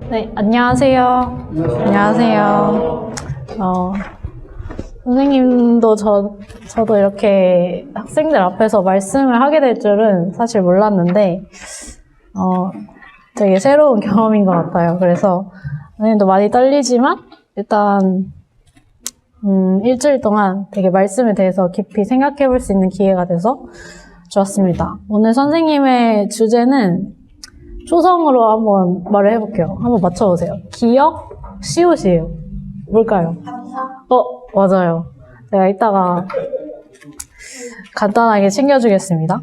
네, 안녕하세요. 안녕하세요. 선생님도 저도 이렇게 학생들 앞에서 말씀을 하게 될 줄은 사실 몰랐는데, 되게 새로운 경험인 것 같아요. 그래서 선생님도 많이 떨리지만, 일단, 일주일 동안 되게 말씀에 대해서 깊이 생각해 볼 수 있는 기회가 돼서 좋았습니다. 오늘 선생님의 주제는 초성으로 한번 말을 해볼게요. 한번 맞춰보세요. 기역, 시옷이에요. 뭘까요? 맞아요. 제가 이따가 간단하게 챙겨주겠습니다.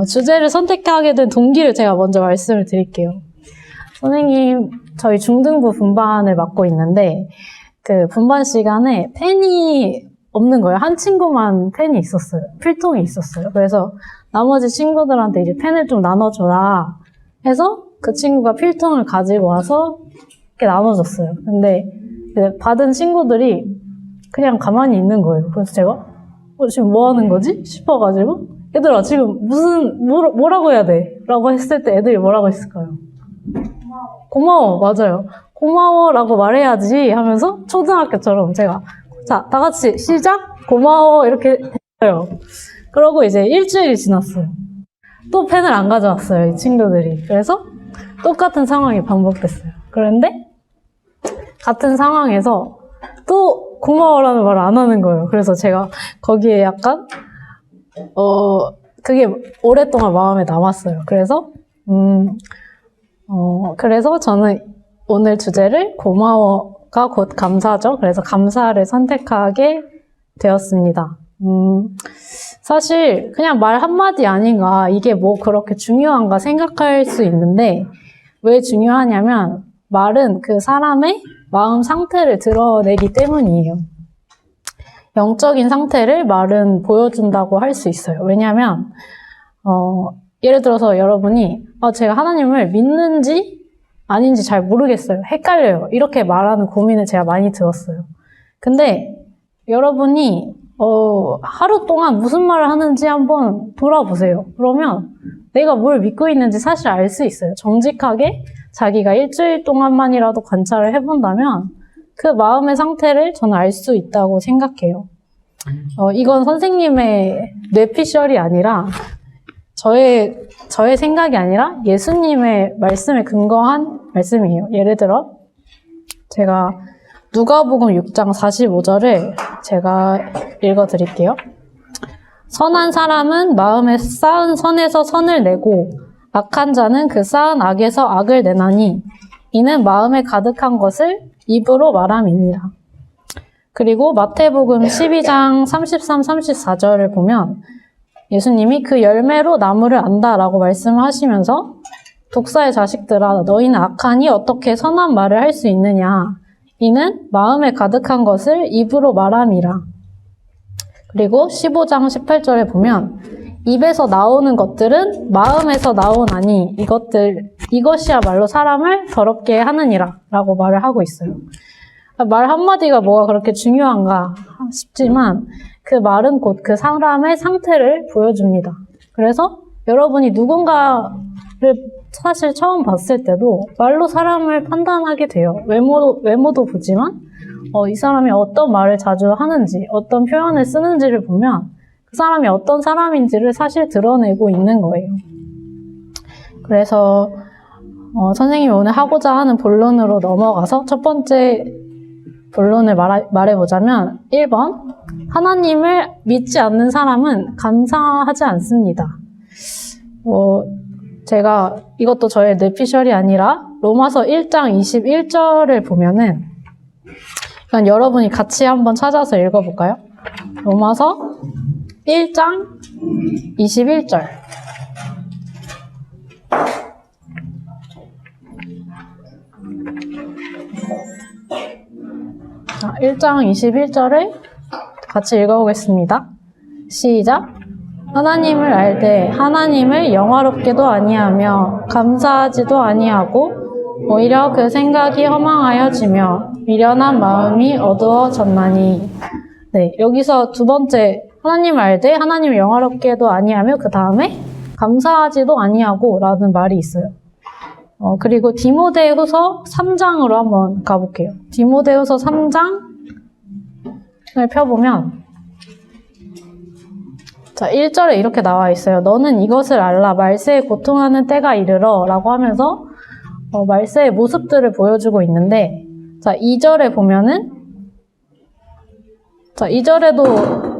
주제를 선택하게 된 동기를 제가 먼저 말씀을 드릴게요. 선생님, 저희 중등부 분반을 맡고 있는데, 그 분반 시간에 펜이 없는 거예요. 한 친구만 펜이 있었어요. 필통이 있었어요. 그래서 나머지 친구들한테 이제 펜을 좀 나눠줘라 해서 그 친구가 필통을 가지고 와서 이렇게 나눠줬어요. 근데 받은 친구들이 그냥 가만히 있는 거예요. 그래서 제가 지금 뭐 하는 거지? 싶어가지고 얘들아 지금 뭐라고 해야 돼? 라고 했을 때 애들이 뭐라고 했을까요? 고마워. 맞아요. 고마워라고 말해야지 하면서 초등학교처럼 제가 자, 다 같이 시작! 고마워 이렇게 했어요. 그러고 이제 일주일이 지났어요. 또 펜을 안 가져왔어요, 이 친구들이. 그래서 똑같은 상황이 반복됐어요. 그런데 같은 상황에서 또 고마워라는 말을 안 하는 거예요. 그래서 제가 거기에 약간 그게 오랫동안 마음에 남았어요. 그래서 그래서 저는 오늘 주제를 고마워가 곧 감사죠. 그래서 감사를 선택하게 되었습니다. 사실 그냥 말 한마디 아닌가, 이게 뭐 그렇게 중요한가 생각할 수 있는데, 왜 중요하냐면 말은 그 사람의 마음 상태를 드러내기 때문이에요. 영적인 상태를 말은 보여준다고 할 수 있어요. 왜냐면 예를 들어서 여러분이 제가 하나님을 믿는지 아닌지 잘 모르겠어요. 헷갈려요. 이렇게 말하는 고민을 제가 많이 들었어요. 근데 여러분이 하루 동안 무슨 말을 하는지 한번 돌아보세요. 그러면 내가 뭘 믿고 있는지 사실 알 수 있어요. 정직하게 자기가 일주일 동안만이라도 관찰을 해본다면 그 마음의 상태를 저는 알 수 있다고 생각해요. 이건 선생님의 뇌피셜이 아니라 저의 생각이 아니라 예수님의 말씀에 근거한 말씀이에요. 예를 들어 제가 누가복음 6장 45절을 제가 읽어드릴게요. 선한 사람은 마음에 쌓은 선에서 선을 내고 악한 자는 그 쌓은 악에서 악을 내나니 이는 마음에 가득한 것을 입으로 말함이니라. 그리고 마태복음 12장 33, 34절을 보면 예수님이 그 열매로 나무를 안다라고 말씀을 하시면서 독사의 자식들아 너희는 악하니 어떻게 선한 말을 할 수 있느냐. 이는 마음에 가득한 것을 입으로 말함이라. 그리고 15장 18절에 보면 입에서 나오는 것들은 마음에서 나오나니 이것이야말로 사람을 더럽게 하느니라 라고 말을 하고 있어요. 말 한마디가 뭐가 그렇게 중요한가 싶지만 그 말은 곧 그 사람의 상태를 보여줍니다. 그래서 여러분이 누군가를 사실 처음 봤을 때도 말로 사람을 판단하게 돼요. 외모도 보지만 이 사람이 어떤 말을 자주 하는지, 어떤 표현을 쓰는지를 보면 그 사람이 어떤 사람인지를 사실 드러내고 있는 거예요. 그래서 선생님이 오늘 하고자 하는 본론으로 넘어가서 첫 번째 본론을 말해보자면 1번, 하나님을 믿지 않는 사람은 감사하지 않습니다. 제가 이것도 저의 뇌피셜이 아니라 로마서 1장 21절을 보면은 그냥 여러분이 같이 한번 찾아서 읽어볼까요? 로마서 1장 21절. 자, 1장 21절을 같이 읽어보겠습니다. 시작. 하나님을 알되 하나님을 영화롭게도 아니하며 감사하지도 아니하고 오히려 그 생각이 허망하여지며 미련한 마음이 어두워졌나니. 네, 여기서 두 번째 하나님을 알되 하나님을 영화롭게도 아니하며 그 다음에 감사하지도 아니하고 라는 말이 있어요. 그리고 디모데후서 3장으로 한번 가볼게요. 디모데후서 3장을 펴보면 자, 1절에 이렇게 나와 있어요. 너는 이것을 알라. 말세에 고통하는 때가 이르러 라고 하면서 말세의 모습들을 보여주고 있는데 자, 2절에 보면은 자, 2절도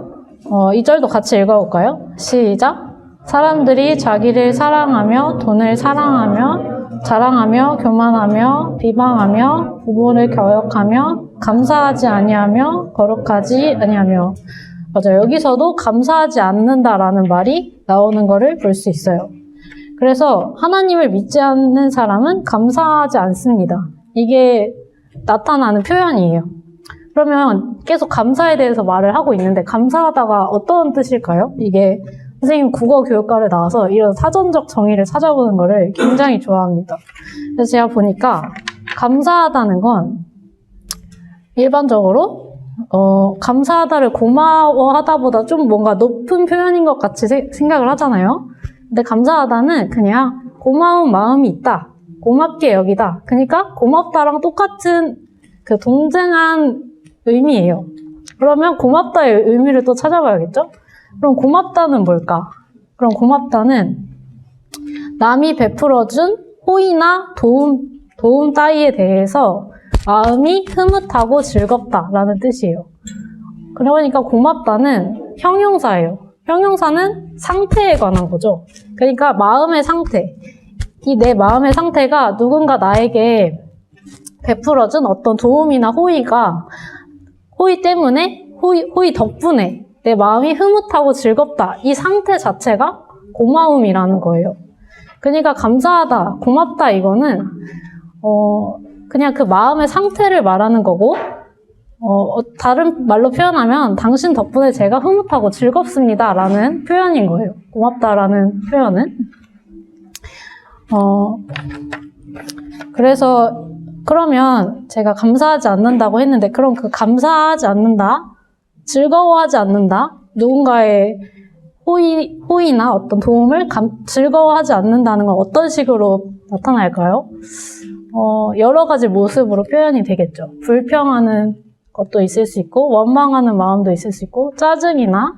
같이 읽어볼까요? 시작! 사람들이 자기를 사랑하며 돈을 사랑하며 자랑하며 교만하며 비방하며 부모를 교역하며 감사하지 아니하며 거룩하지 아니하며 맞아요. 여기서도 감사하지 않는다라는 말이 나오는 거를 볼 수 있어요. 그래서 하나님을 믿지 않는 사람은 감사하지 않습니다. 이게 나타나는 표현이에요. 그러면 계속 감사에 대해서 말을 하고 있는데 감사하다가 어떤 뜻일까요? 이게 선생님 국어 교육과를 나와서 이런 사전적 정의를 찾아보는 거를 굉장히 좋아합니다. 그래서 제가 보니까 감사하다는 건 일반적으로 감사하다를 고마워하다보다 좀 뭔가 높은 표현인 것 같이 생각을 하잖아요. 근데 감사하다는 그냥 고마운 마음이 있다. 고맙게 여기다. 그러니까 고맙다랑 똑같은 그 동등한 의미예요. 그러면 고맙다의 의미를 또 찾아봐야겠죠? 그럼 고맙다는 뭘까? 그럼 고맙다는 남이 베풀어준 호의나 도움 따위에 대해서 마음이 흐뭇하고 즐겁다라는 뜻이에요. 그러니까 고맙다는 형용사예요. 형용사는 상태에 관한 거죠. 그러니까 마음의 상태. 이 내 마음의 상태가 누군가 나에게 베풀어준 어떤 도움이나 호의 때문에, 호의 덕분에 내 마음이 흐뭇하고 즐겁다. 이 상태 자체가 고마움이라는 거예요. 그러니까 감사하다, 고맙다 이거는 그냥 그 마음의 상태를 말하는 거고 다른 말로 표현하면 당신 덕분에 제가 흐뭇하고 즐겁습니다 라는 표현인 거예요. 고맙다라는 표현은. 그래서 그러면 제가 감사하지 않는다고 했는데 그럼 그 감사하지 않는다, 즐거워하지 않는다, 누군가의 호의나 어떤 도움을 즐거워하지 않는다는 건 어떤 식으로 나타날까요? 여러 가지 모습으로 표현이 되겠죠. 불평하는 것도 있을 수 있고, 원망하는 마음도 있을 수 있고, 짜증이나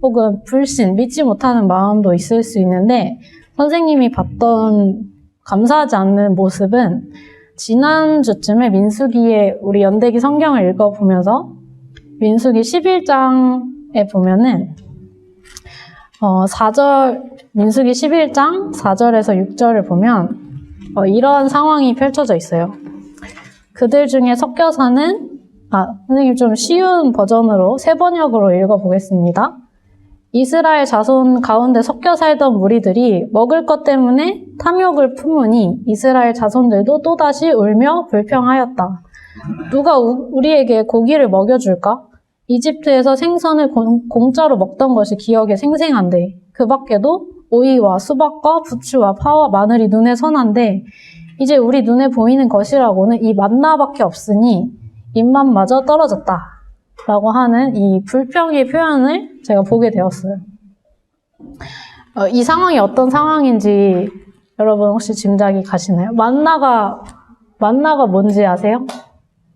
혹은 불신, 믿지 못하는 마음도 있을 수 있는데, 선생님이 봤던 감사하지 않는 모습은 지난주쯤에 민수기에 우리 연대기 성경을 읽어보면서 민수기 11장에 보면은 4절, 민수기 11장 4절에서 6절을 보면 이런 상황이 펼쳐져 있어요. 그들 중에 섞여 사는 선생님 좀 쉬운 버전으로 새 번역으로 읽어보겠습니다. 이스라엘 자손 가운데 섞여 살던 무리들이 먹을 것 때문에 탐욕을 품으니 이스라엘 자손들도 또다시 울며 불평하였다. 누가 우리에게 고기를 먹여줄까? 이집트에서 생선을 공짜로 먹던 것이 기억에 생생한데 그 밖에도 오이와 수박과 부추와 파와 마늘이 눈에 선한데 이제 우리 눈에 보이는 것이라고는 이 만나밖에 없으니 입맛마저 떨어졌다 라고 하는 이 불평의 표현을 제가 보게 되었어요. 이 상황이 어떤 상황인지 여러분 혹시 짐작이 가시나요? 만나가 뭔지 아세요?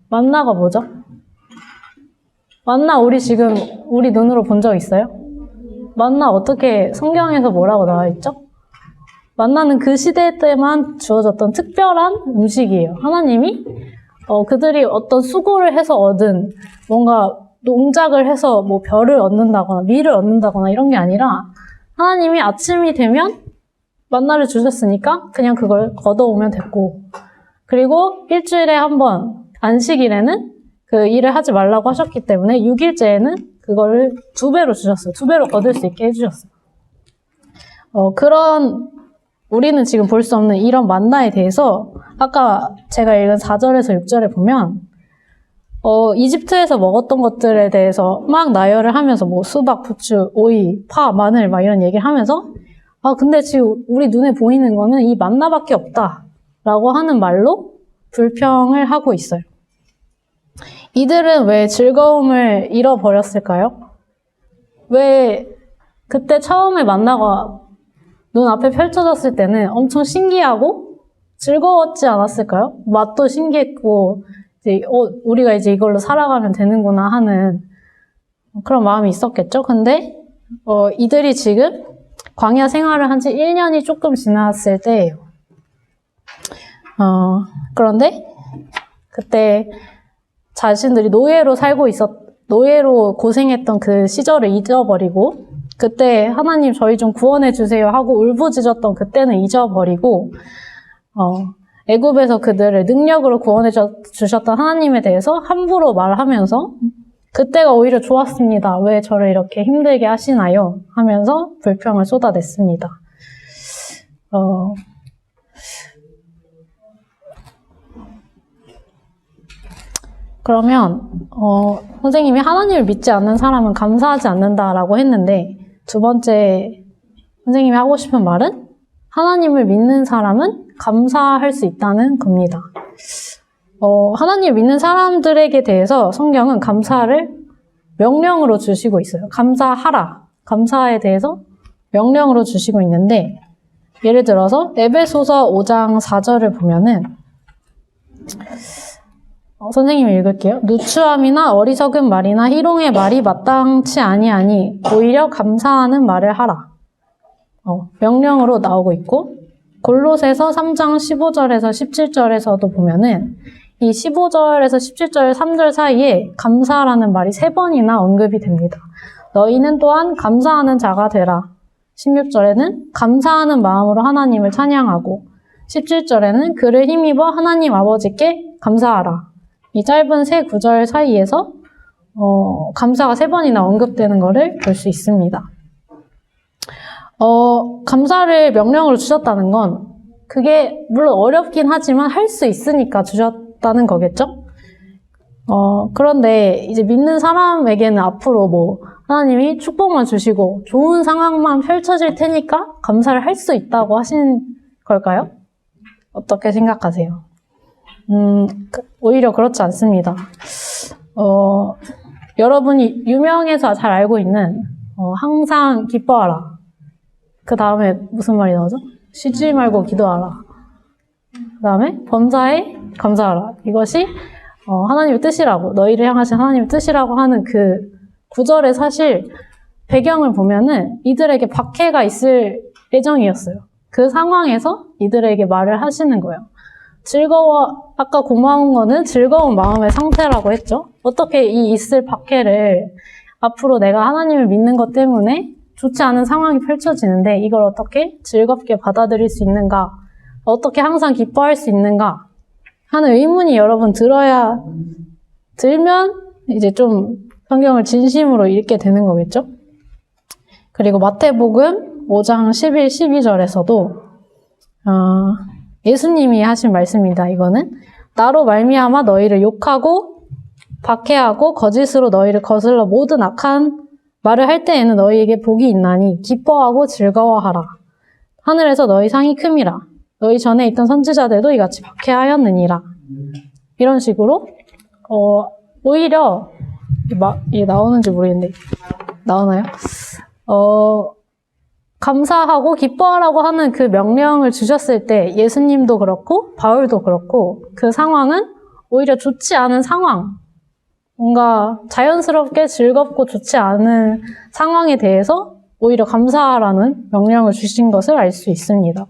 만나가 뭐죠? 만나 우리 지금 우리 눈으로 본 적 있어요? 만나 어떻게 성경에서 뭐라고 나와 있죠? 만나는 그 시대 때만 주어졌던 특별한 음식이에요. 하나님이 그들이 어떤 수고를 해서 얻은 뭔가 농작을 해서 뭐 벼를 얻는다거나 밀을 얻는다거나 이런 게 아니라 하나님이 아침이 되면 만나를 주셨으니까 그냥 그걸 걷어오면 됐고 그리고 일주일에 한 번 안식일에는 그 일을 하지 말라고 하셨기 때문에 6일째에는 그거를 2배로 주셨어요. 2배로 거둘 수 있게 해주셨어요. 그런 우리는 지금 볼 수 없는 이런 만나에 대해서 아까 제가 읽은 4절에서 6절에 보면 이집트에서 먹었던 것들에 대해서 막 나열을 하면서 뭐 수박, 부추, 오이, 파, 마늘 막 이런 얘기를 하면서 근데 지금 우리 눈에 보이는 거는 이 만나밖에 없다 라고 하는 말로 불평을 하고 있어요. 이들은 왜 즐거움을 잃어버렸을까요? 왜 그때 처음에 만나가 눈앞에 펼쳐졌을 때는 엄청 신기하고 즐거웠지 않았을까요? 맛도 신기했고, 이제, 우리가 이제 이걸로 살아가면 되는구나 하는 그런 마음이 있었겠죠? 근데, 이들이 지금 광야 생활을 한 지 1년이 조금 지났을 때예요. 그런데, 그때 자신들이 노예로 고생했던 그 시절을 잊어버리고, 그때 하나님 저희 좀 구원해주세요 하고 울부짖었던 그때는 잊어버리고, 애굽에서 그들을 능력으로 구원해 주셨던 하나님에 대해서 함부로 말하면서 그때가 오히려 좋았습니다. 왜 저를 이렇게 힘들게 하시나요? 하면서 불평을 쏟아냈습니다. 그러면 선생님이 하나님을 믿지 않는 사람은 감사하지 않는다라고 했는데 두 번째 선생님이 하고 싶은 말은 하나님을 믿는 사람은 감사할 수 있다는 겁니다. 하나님을 믿는 사람들에게 대해서 성경은 감사를 명령으로 주시고 있어요. 감사하라. 감사에 대해서 명령으로 주시고 있는데 예를 들어서 에베소서 5장 4절을 보면은 선생님이 읽을게요. 누추함이나 어리석은 말이나 희롱의 말이 마땅치 아니하니 오히려 감사하는 말을 하라. 명령으로 나오고 있고 골로새서 3장 15절에서 17절에서도 보면은 이 15절에서 17절 3절 사이에 감사라는 말이 3번이나 언급이 됩니다. 너희는 또한 감사하는 자가 되라. 16절에는 감사하는 마음으로 하나님을 찬양하고 17절에는 그를 힘입어 하나님 아버지께 감사하라. 이 짧은 세 구절 사이에서 감사가 3번이나 언급되는 것을 볼 수 있습니다. 감사를 명령으로 주셨다는 건 그게 물론 어렵긴 하지만 할 수 있으니까 주셨다는 거겠죠? 그런데 이제 믿는 사람에게는 앞으로 하나님이 축복만 주시고 좋은 상황만 펼쳐질 테니까 감사를 할 수 있다고 하신 걸까요? 어떻게 생각하세요? 오히려 그렇지 않습니다. 여러분이 유명해서 잘 알고 있는 항상 기뻐하라. 그 다음에 무슨 말이 나오죠? 쉬지 말고 기도하라. 그 다음에 범사에 감사하라. 이것이 하나님의 뜻이라고, 너희를 향하신 하나님의 뜻이라고 하는 그 구절의 사실 배경을 보면은 이들에게 박해가 있을 예정이었어요. 그 상황에서 이들에게 말을 하시는 거예요. 아까 고마운 거는 즐거운 마음의 상태라고 했죠. 어떻게 이 있을 박해를 앞으로 내가 하나님을 믿는 것 때문에 좋지 않은 상황이 펼쳐지는데 이걸 어떻게 즐겁게 받아들일 수 있는가, 어떻게 항상 기뻐할 수 있는가 하는 의문이 여러분 들면 이제 좀 성경을 진심으로 읽게 되는 거겠죠. 그리고 마태복음 5장 11, 12절에서도 예수님이 하신 말씀입니다. 이거는 나로 말미암아 너희를 욕하고 박해하고 거짓으로 너희를 거슬러 모든 악한 말을 할 때에는 너희에게 복이 있나니 기뻐하고 즐거워하라. 하늘에서 너희 상이 큼이라. 너희 전에 있던 선지자들도 이같이 박해하였느니라. 이런 식으로 오히려 이게 나오는지 모르겠는데 나오나요? 감사하고 기뻐하라고 하는 그 명령을 주셨을 때 예수님도 그렇고 바울도 그렇고 그 상황은 오히려 좋지 않은 상황, 뭔가 자연스럽게 즐겁고 좋지 않은 상황에 대해서 오히려 감사하라는 명령을 주신 것을 알 수 있습니다.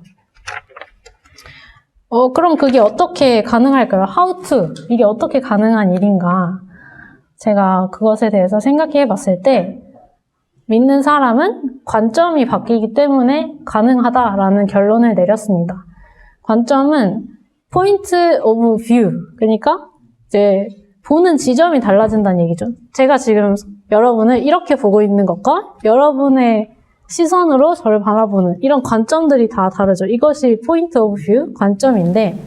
그럼 그게 어떻게 가능할까요? How to? 이게 어떻게 가능한 일인가? 제가 그것에 대해서 생각해 봤을 때 믿는 사람은 관점이 바뀌기 때문에 가능하다라는 결론을 내렸습니다. 관점은 point of view, 그러니까 이제 보는 지점이 달라진다는 얘기죠. 제가 지금 여러분을 이렇게 보고 있는 것과 여러분의 시선으로 저를 바라보는 이런 관점들이 다 다르죠. 이것이 point of view, 관점인데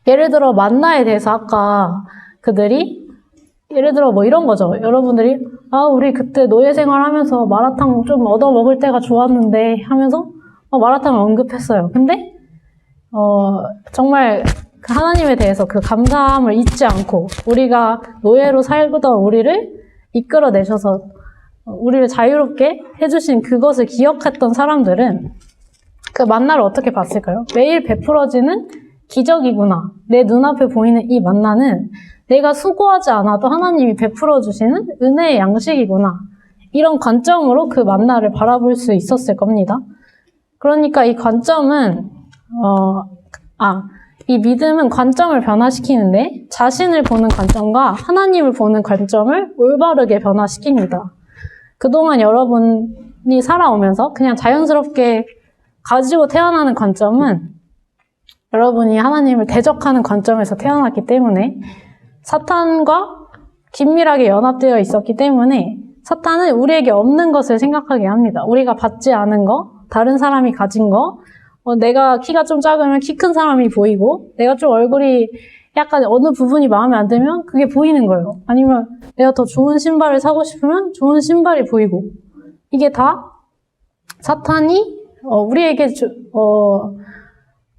예를 들어 만나에 대해서 아까 그들이 예를 들어 이런 거죠. 여러분들이 우리 그때 노예 생활하면서 마라탕 좀 얻어 먹을 때가 좋았는데 하면서 마라탕을 언급했어요. 근데 정말 그 하나님에 대해서 그 감사함을 잊지 않고 우리가 노예로 살던 우리를 이끌어내셔서 우리를 자유롭게 해주신 그것을 기억했던 사람들은 그 만나를 어떻게 봤을까요? 매일 베풀어지는 기적이구나. 내 눈앞에 보이는 이 만나는 내가 수고하지 않아도 하나님이 베풀어 주시는 은혜의 양식이구나. 이런 관점으로 그 만나를 바라볼 수 있었을 겁니다. 그러니까 이 관점은 이 믿음은 관점을 변화시키는데 자신을 보는 관점과 하나님을 보는 관점을 올바르게 변화시킵니다. 그동안 여러분이 살아오면서 그냥 자연스럽게 가지고 태어나는 관점은 여러분이 하나님을 대적하는 관점에서 태어났기 때문에 사탄과 긴밀하게 연합되어 있었기 때문에 사탄은 우리에게 없는 것을 생각하게 합니다. 우리가 받지 않은 거, 다른 사람이 가진 거, 내가 키가 좀 작으면 키 큰 사람이 보이고 내가 좀 얼굴이 약간 어느 부분이 마음에 안 들면 그게 보이는 거예요. 아니면 내가 더 좋은 신발을 사고 싶으면 좋은 신발이 보이고 이게 다 사탄이 우리에게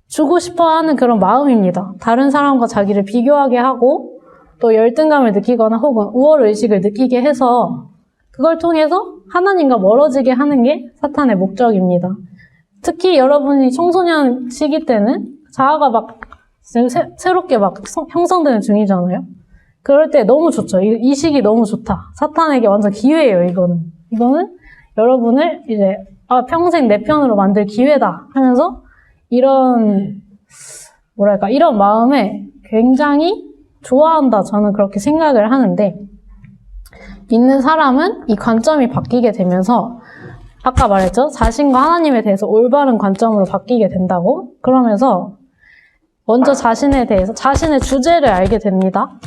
주고 싶어하는 그런 마음입니다. 다른 사람과 자기를 비교하게 하고 또 열등감을 느끼거나 혹은 우월의식을 느끼게 해서 그걸 통해서 하나님과 멀어지게 하는 게 사탄의 목적입니다. 특히 여러분이 청소년 시기 때는 자아가 막 새롭게 막 형성되는 중이잖아요. 그럴 때 너무 좋죠. 이 시기 너무 좋다. 사탄에게 완전 기회예요, 이거는 여러분을 이제 평생 내 편으로 만들 기회다 하면서 이런 마음에 굉장히 좋아한다. 저는 그렇게 생각을 하는데 믿는 사람은 이 관점이 바뀌게 되면서 아까 말했죠? 자신과 하나님에 대해서 올바른 관점으로 바뀌게 된다고? 그러면서 먼저 자신에 대해서 자신의 주제를 알게 됩니다.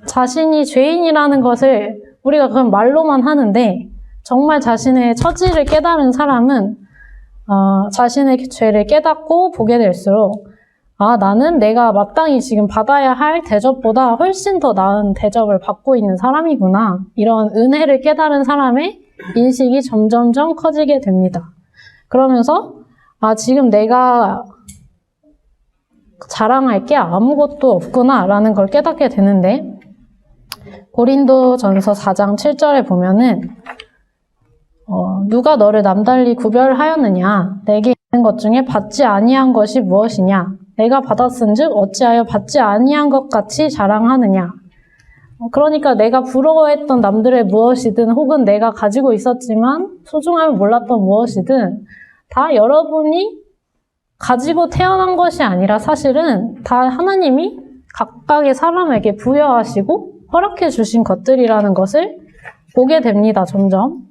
자신이 죄인이라는 것을 우리가 그냥 말로만 하는데 정말 자신의 처지를 깨달은 사람은 자신의 죄를 깨닫고 보게 될수록 나는 내가 마땅히 지금 받아야 할 대접보다 훨씬 더 나은 대접을 받고 있는 사람이구나. 이런 은혜를 깨달은 사람의 인식이 점점점 커지게 됩니다. 그러면서 지금 내가 자랑할 게 아무것도 없구나 라는 걸 깨닫게 되는데 고린도전서 4장 7절에 보면은 누가 너를 남달리 구별하였느냐? 내게 있는 것 중에 받지 아니한 것이 무엇이냐? 내가 받았은즉 어찌하여 받지 아니한 것 같이 자랑하느냐? 그러니까 내가 부러워했던 남들의 무엇이든 혹은 내가 가지고 있었지만 소중함을 몰랐던 무엇이든 다 여러분이 가지고 태어난 것이 아니라 사실은 다 하나님이 각각의 사람에게 부여하시고 허락해 주신 것들이라는 것을 보게 됩니다. 점점.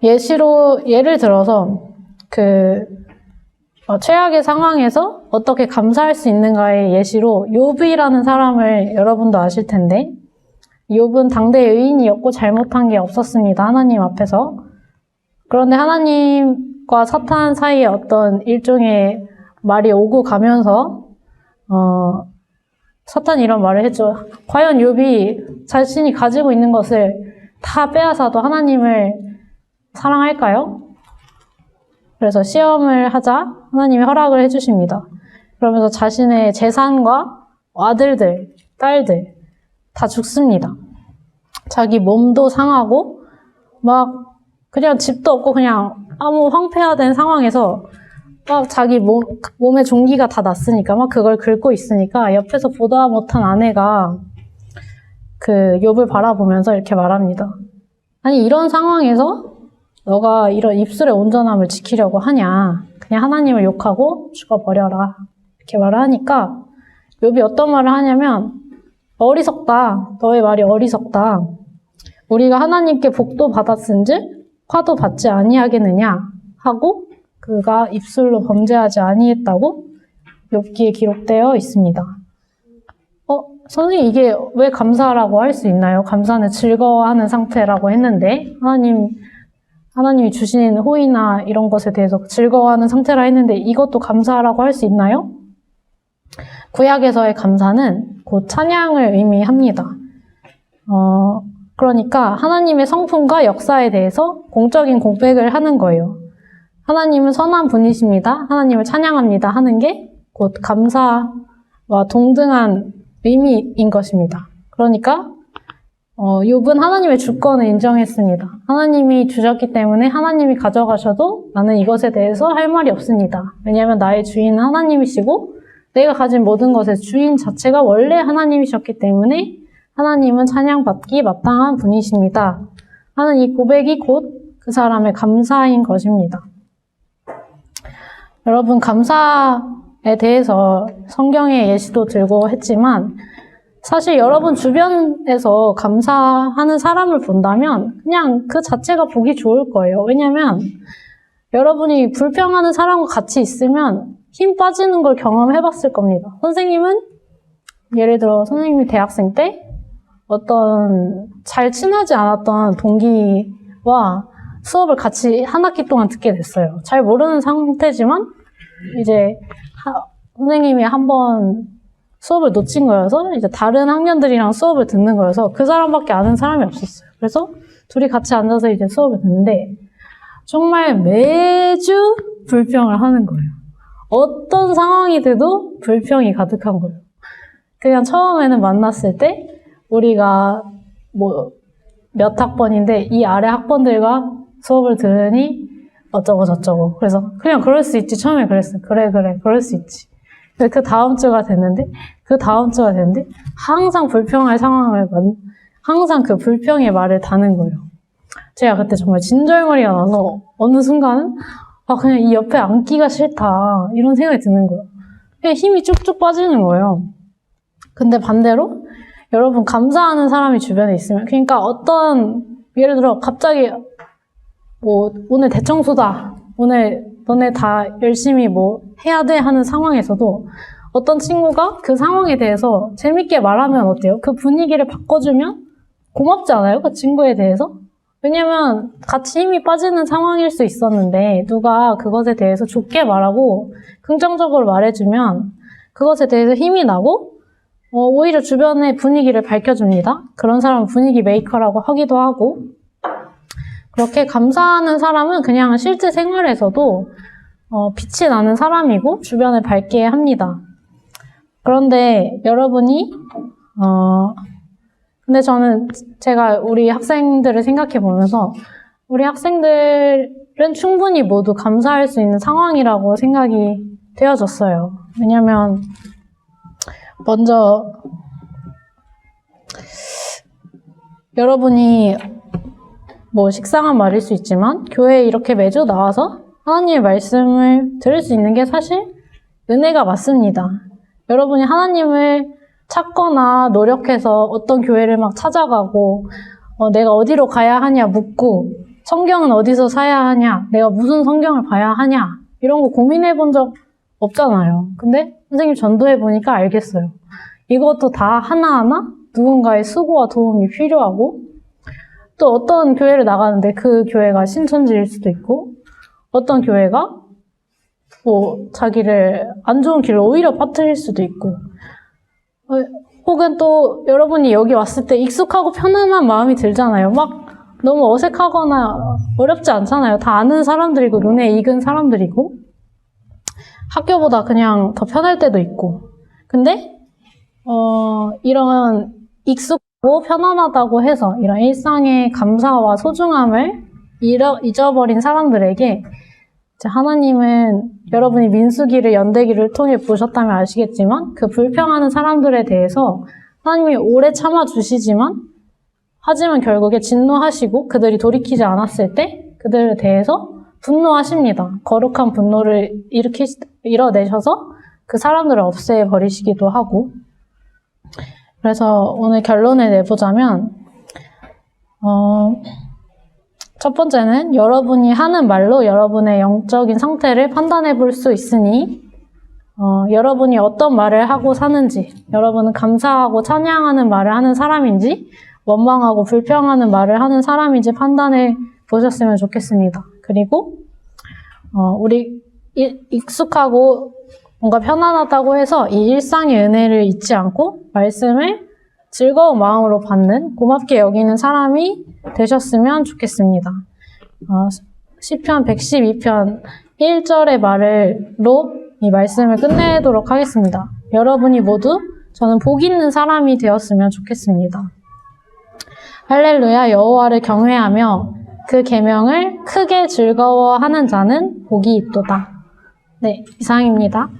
예를 들어서 최악의 상황에서 어떻게 감사할 수 있는가의 예시로 욥이라는 사람을 여러분도 아실 텐데 욥은 당대의 의인이었고 잘못한 게 없었습니다. 하나님 앞에서. 그런데 하나님과 사탄 사이에 어떤 일종의 말이 오고 가면서 사탄이 이런 말을 했죠. 과연 욥이 자신이 가지고 있는 것을 다 빼앗아도 하나님을 사랑할까요? 그래서 시험을 하자 하나님이 허락을 해주십니다. 그러면서 자신의 재산과 아들들, 딸들 다 죽습니다. 자기 몸도 상하고 막 그냥 집도 없고 그냥 아무 황폐화된 상황에서 막 자기 몸에 종기가 다 났으니까 막 그걸 긁고 있으니까 옆에서 보다 못한 아내가 욥을 바라보면서 이렇게 말합니다. 아니 이런 상황에서 너가 이런 입술의 온전함을 지키려고 하냐. 그냥 하나님을 욕하고 죽어버려라. 이렇게 말을 하니까 욥이 어떤 말을 하냐면 어리석다. 너의 말이 어리석다. 우리가 하나님께 복도 받았은즉 화도 받지 아니하겠느냐 하고 그가 입술로 범죄하지 아니했다고 욥기에 기록되어 있습니다. 선생님 이게 왜 감사라고 할 수 있나요? 감사는 즐거워하는 상태라고 했는데 하나님이 주신 호의나 이런 것에 대해서 즐거워하는 상태라 했는데 이것도 감사라고 할 수 있나요? 구약에서의 감사는 곧 찬양을 의미합니다. 그러니까 하나님의 성품과 역사에 대해서 공적인 고백을 하는 거예요. 하나님은 선한 분이십니다. 하나님을 찬양합니다. 하는 게 곧 감사와 동등한 의미인 것입니다. 그러니까 욥은 하나님의 주권을 인정했습니다. 하나님이 주셨기 때문에 하나님이 가져가셔도 나는 이것에 대해서 할 말이 없습니다. 왜냐하면 나의 주인은 하나님이시고 내가 가진 모든 것의 주인 자체가 원래 하나님이셨기 때문에 하나님은 찬양받기 마땅한 분이십니다. 하는 이 고백이 곧 그 사람의 감사인 것입니다. 여러분, 감사에 대해서 성경의 예시도 들고 했지만 사실 여러분 주변에서 감사하는 사람을 본다면 그냥 그 자체가 보기 좋을 거예요. 왜냐면 여러분이 불평하는 사람과 같이 있으면 힘 빠지는 걸 경험해봤을 겁니다. 선생님은 예를 들어 선생님이 대학생 때 어떤 잘 친하지 않았던 동기와 수업을 같이 한 학기 동안 듣게 됐어요. 잘 모르는 상태지만 이제 선생님이 한번 수업을 놓친 거여서 이제 다른 학년들이랑 수업을 듣는 거여서 그 사람밖에 아는 사람이 없었어요. 그래서 둘이 같이 앉아서 이제 수업을 듣는데 정말 매주 불평을 하는 거예요. 어떤 상황이 돼도 불평이 가득한 거예요. 그냥 처음에는 만났을 때 우리가 뭐 몇 학번인데 이 아래 학번들과 수업을 들으니 어쩌고 저쩌고. 그래서 그냥 그럴 수 있지. 처음에 그랬어요. 그래 그럴 수 있지. 그 다음 주가 됐는데 항상 불평할 상황을 항상 그 불평의 말을 다는 거예요. 제가 그때 정말 진절머리가 나서 어느 순간은 그냥 이 옆에 앉기가 싫다 이런 생각이 드는 거예요. 그냥 힘이 쭉쭉 빠지는 거예요. 근데 반대로 여러분 감사하는 사람이 주변에 있으면 그러니까 예를 들어 갑자기 오늘 대청소다. 오늘 너네 다 열심히 해야 돼 하는 상황에서도 어떤 친구가 그 상황에 대해서 재밌게 말하면 어때요? 그 분위기를 바꿔주면 고맙지 않아요? 그 친구에 대해서? 왜냐면 같이 힘이 빠지는 상황일 수 있었는데 누가 그것에 대해서 좋게 말하고 긍정적으로 말해주면 그것에 대해서 힘이 나고 오히려 주변의 분위기를 밝혀줍니다. 그런 사람은 분위기 메이커라고 하기도 하고 그렇게 감사하는 사람은 그냥 실제 생활에서도 빛이 나는 사람이고 주변을 밝게 합니다. 그런데 여러분이 근데 저는 제가 우리 학생들을 생각해 보면서 우리 학생들은 충분히 모두 감사할 수 있는 상황이라고 생각이 되어졌어요. 왜냐면 먼저 여러분이 식상한 말일 수 있지만 교회에 이렇게 매주 나와서 하나님의 말씀을 들을 수 있는 게 사실 은혜가 맞습니다. 여러분이 하나님을 찾거나 노력해서 어떤 교회를 막 찾아가고 내가 어디로 가야 하냐 묻고 성경은 어디서 사야 하냐 내가 무슨 성경을 봐야 하냐 이런 거 고민해 본 적 없잖아요. 근데 선생님 전도해 보니까 알겠어요. 이것도 다 하나하나 누군가의 수고와 도움이 필요하고 또 어떤 교회를 나가는데 그 교회가 신천지일 수도 있고 어떤 교회가 자기를 안 좋은 길로 오히려 빠뜨릴 수도 있고 혹은 또 여러분이 여기 왔을 때 익숙하고 편안한 마음이 들잖아요. 막 너무 어색하거나 어렵지 않잖아요. 다 아는 사람들이고 눈에 익은 사람들이고 학교보다 그냥 더 편할 때도 있고 근데 이런 익숙하고 편안하다고 해서 이런 일상의 감사와 소중함을 잊어버린 사람들에게 하나님은 여러분이 민수기를 연대기를 통해 보셨다면 아시겠지만 그 불평하는 사람들에 대해서 하나님이 오래 참아주시지만 하지만 결국에 진노하시고 그들이 돌이키지 않았을 때 그들에 대해서 분노하십니다. 거룩한 분노를 이뤄내셔서 그 사람들을 없애버리시기도 하고 그래서 오늘 결론을 내보자면 첫 번째는 여러분이 하는 말로 여러분의 영적인 상태를 판단해 볼 수 있으니 여러분이 어떤 말을 하고 사는지 여러분은 감사하고 찬양하는 말을 하는 사람인지 원망하고 불평하는 말을 하는 사람인지 판단해 보셨으면 좋겠습니다. 그리고 우리 익숙하고 뭔가 편안하다고 해서 이 일상의 은혜를 잊지 않고 말씀을 즐거운 마음으로 받는 고맙게 여기는 사람이 되셨으면 좋겠습니다. 시편 112편 1절의 말로 이 말씀을 끝내도록 하겠습니다. 여러분이 모두 저는 복 있는 사람이 되었으면 좋겠습니다. 할렐루야 여호와를 경외하며 그 계명을 크게 즐거워하는 자는 복이 있도다. 네, 이상입니다.